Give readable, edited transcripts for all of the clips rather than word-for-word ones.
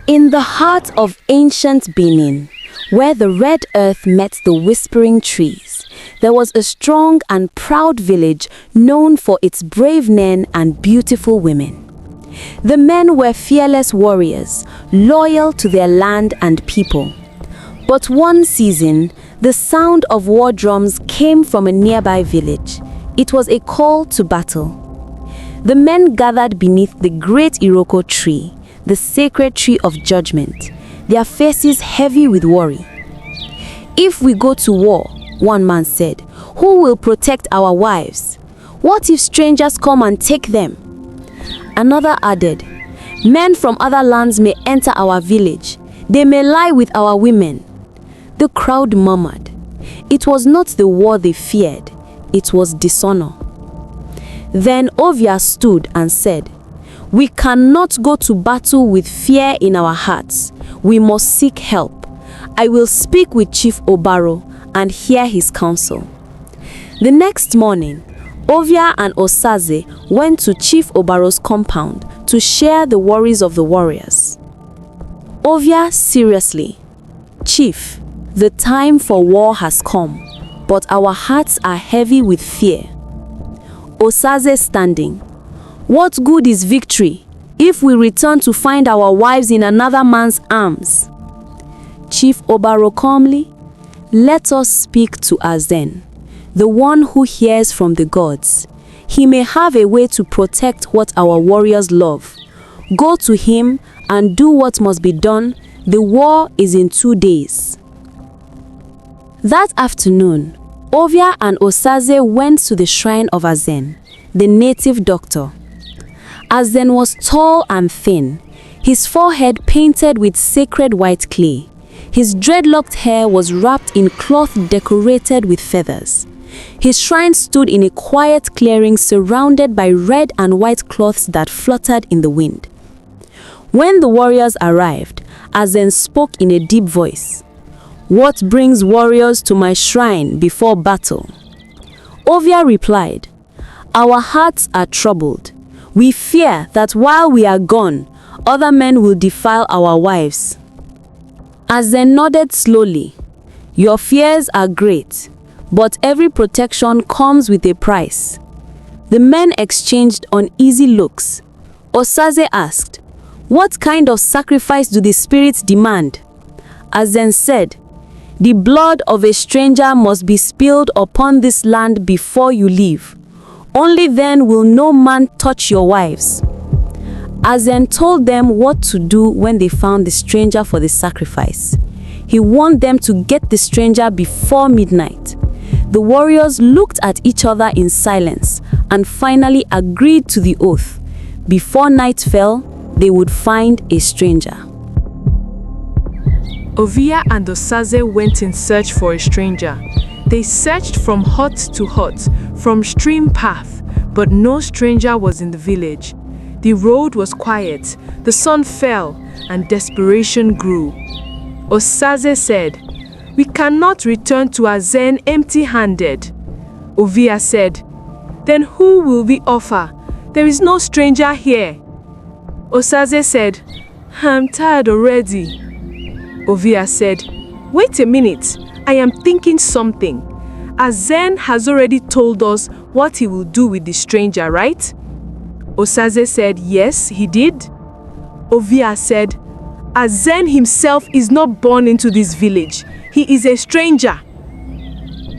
In the heart of ancient Benin, where the red earth met the whispering trees, there was a strong and proud village known for its brave men and beautiful women. The men were fearless warriors, loyal to their land and people. But one season, the sound of war drums came from a nearby village. It was a call to battle. The men gathered beneath the great Iroko tree, the sacred tree of judgment, their faces heavy with worry. "If we go to war," one man said, "who will protect our wives? What if strangers come and take them?" Another added, "Men from other lands may enter our village. They may lie with our women." The crowd murmured. It was not the war they feared, it was dishonor. Then Ovia stood and said, "We cannot go to battle with fear in our hearts. We must seek help. I will speak with Chief Obaro and hear his counsel." The next morning, Ovia and Osaze went to Chief Obaro's compound to share the worries of the warriors. Ovia seriously, "Chief, the time for war has come, but our hearts are heavy with fear." Osaze standing, "What good is victory if we return to find our wives in another man's arms?" Chief Obaro calmly, "Let us speak to Azen, the one who hears from the gods. He may have a way to protect what our warriors love. Go to him and do what must be done. The war is in 2 days." That afternoon, Ovia and Osaze went to the shrine of Azen, the native doctor. Azen was tall and thin, his forehead painted with sacred white clay. His dreadlocked hair was wrapped in cloth decorated with feathers. His shrine stood in a quiet clearing surrounded by red and white cloths that fluttered in the wind. When the warriors arrived, Azen spoke in a deep voice. "What brings warriors to my shrine before battle?" Ovia replied, "Our hearts are troubled. We fear that while we are gone, other men will defile our wives." Azen nodded slowly. "Your fears are great, but every protection comes with a price." The men exchanged uneasy looks. Osaze asked, "What kind of sacrifice do the spirits demand?" Azen said, "The blood of a stranger must be spilled upon this land before you leave. Only then will no man touch your wives." Azen told them what to do when they found the stranger for the sacrifice. He warned them to get the stranger before midnight. The warriors looked at each other in silence and finally agreed to the oath. Before night fell, they would find a stranger. Ovia and Osaze went in search for a stranger. They searched from hut to hut, from stream path, but no stranger was in the village. The road was quiet, the sun fell, and desperation grew. Osaze said, "We cannot return to Azen empty-handed." Ovia said, "Then who will we offer? There is no stranger here." Osaze said, "I'm tired already." Ovia said, "Wait a minute, I am thinking something. Azen has already told us what he will do with the stranger, right?" Osaze said, "Yes, he did." Ovia said, "Azen himself is not born into this village. He is a stranger."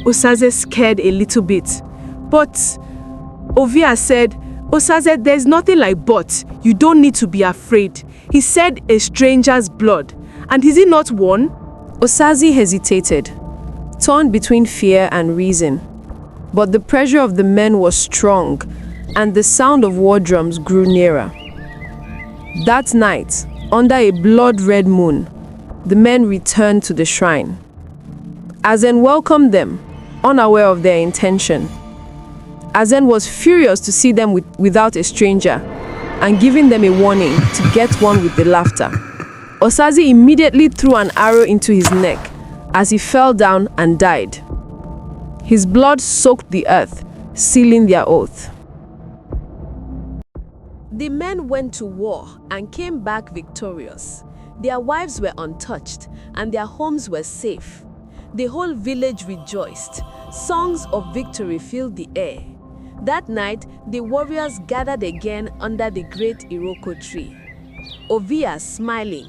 Osaze scared a little bit. "But," Ovia said, "Osaze, there's nothing like but. You don't need to be afraid. He said a stranger's blood. And is he not one?" Osaze hesitated, torn between fear and reason. But the pressure of the men was strong, and the sound of war drums grew nearer. That night, under a blood-red moon, the men returned to the shrine. Azen welcomed them, unaware of their intention. Azen was furious to see them without a stranger, and giving them a warning to get one with the laughter. Osaze immediately threw an arrow into his neck as he fell down and died. His blood soaked the earth, sealing their oath. The men went to war and came back victorious. Their wives were untouched, and their homes were safe. The whole village rejoiced. Songs of victory filled the air. That night, the warriors gathered again under the great Iroko tree. Ovia smiling,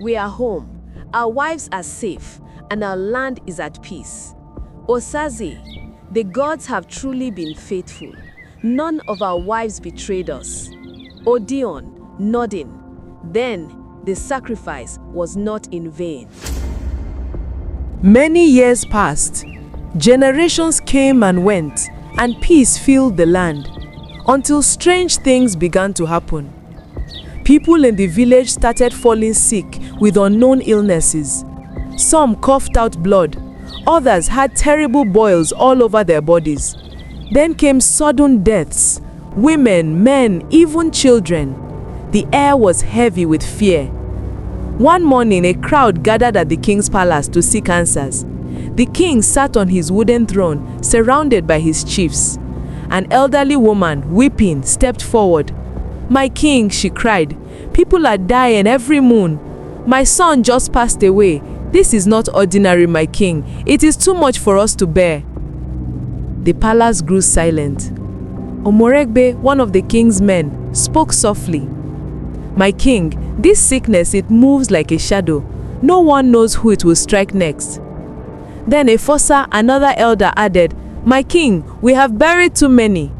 "We are home, our wives are safe, and our land is at peace." Osaze, "The gods have truly been faithful. None of our wives betrayed us." Odion, nodding. Then, the sacrifice was not in vain. Many years passed. Generations came and went, and peace filled the land, until strange things began to happen. People in the village started falling sick with unknown illnesses. Some coughed out blood, others had terrible boils all over their bodies. Then came sudden deaths, women, men, even children. The air was heavy with fear. One morning, a crowd gathered at the king's palace to seek answers. The king sat on his wooden throne, surrounded by his chiefs. An elderly woman, weeping, stepped forward. "My king," she cried, "people are dying every moon. My son just passed away. This is not ordinary, my king. It is too much for us to bear." The palace grew silent. Omoregbe, one of the king's men, spoke softly. "My king, this sickness, it moves like a shadow. No one knows who it will strike next." Then Efosa, another elder, added, "My king, we have buried too many.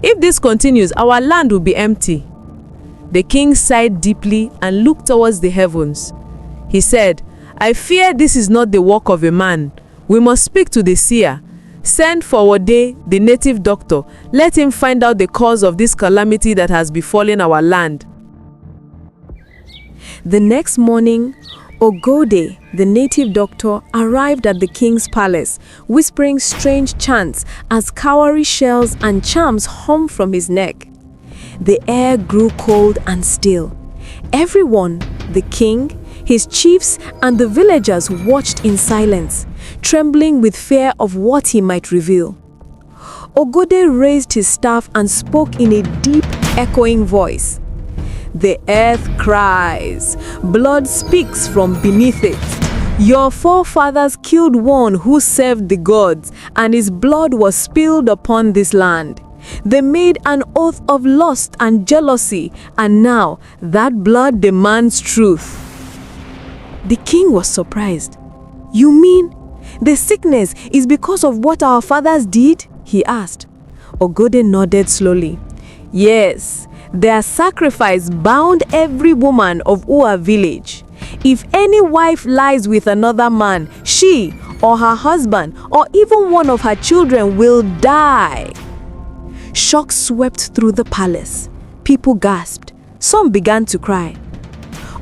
If this continues, our land will be empty." The king sighed deeply and looked towards the heavens. He said, "I fear this is not the work of a man. We must speak to the seer. Send for Ode, the native doctor. Let him find out the cause of this calamity that has befallen our land." The next morning, Ogode, the native doctor, arrived at the king's palace, whispering strange chants as cowrie shells and charms hummed from his neck. The air grew cold and still. Everyone, the king, his chiefs, and the villagers watched in silence, trembling with fear of what he might reveal. Ogode raised his staff and spoke in a deep, echoing voice. "The earth cries. Blood speaks from beneath it. Your forefathers killed one who served the gods, and his blood was spilled upon this land. They made an oath of lust and jealousy, and now that blood demands truth." The king was surprised. "You mean the sickness is because of what our fathers did?" he asked. Ogode nodded slowly. "Yes. Their sacrifice bound every woman of Ua village. If any wife lies with another man, she or her husband or even one of her children will die." Shock swept through the palace. People gasped. Some began to cry.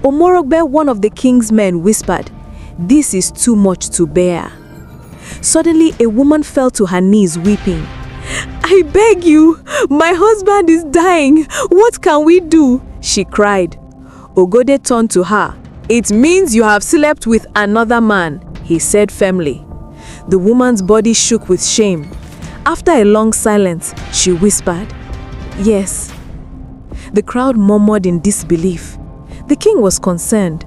Omorogbe, one of the king's men, whispered, "This is too much to bear." Suddenly, a woman fell to her knees weeping. "I beg you, my husband is dying. What can we do?" she cried. Ogode turned to her. "It means you have slept with another man," he said firmly. The woman's body shook with shame. After a long silence, she whispered, "Yes." The crowd murmured in disbelief. The king was concerned.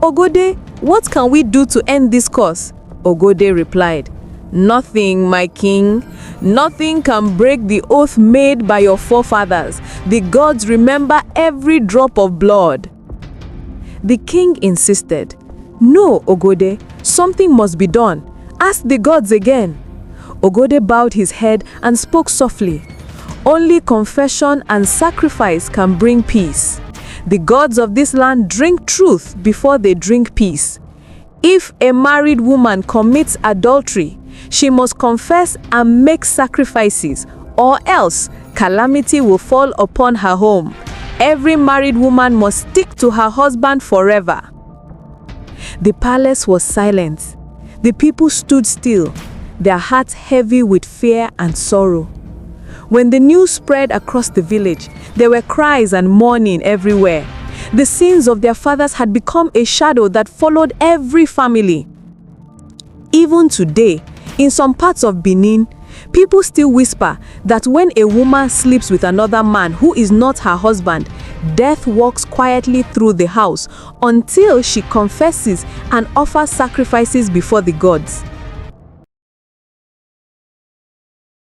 "Ogode, what can we do to end this curse?" Ogode replied, "Nothing, my king. Nothing can break the oath made by your forefathers. The gods remember every drop of blood." The king insisted, "No, Ogode, something must be done. Ask the gods again." Ogode bowed his head and spoke softly. "Only confession and sacrifice can bring peace. The gods of this land drink truth before they drink peace. If a married woman commits adultery, she must confess and make sacrifices, or else calamity will fall upon her home. Every married woman must stick to her husband forever." The palace was silent. The people stood still, their hearts heavy with fear and sorrow. When the news spread across the village, there were cries and mourning everywhere. The sins of their fathers had become a shadow that followed every family. Even today, in some parts of Benin, People still whisper that when a woman sleeps with another man who is not her husband, death walks quietly through the house until she confesses and offers sacrifices before the gods.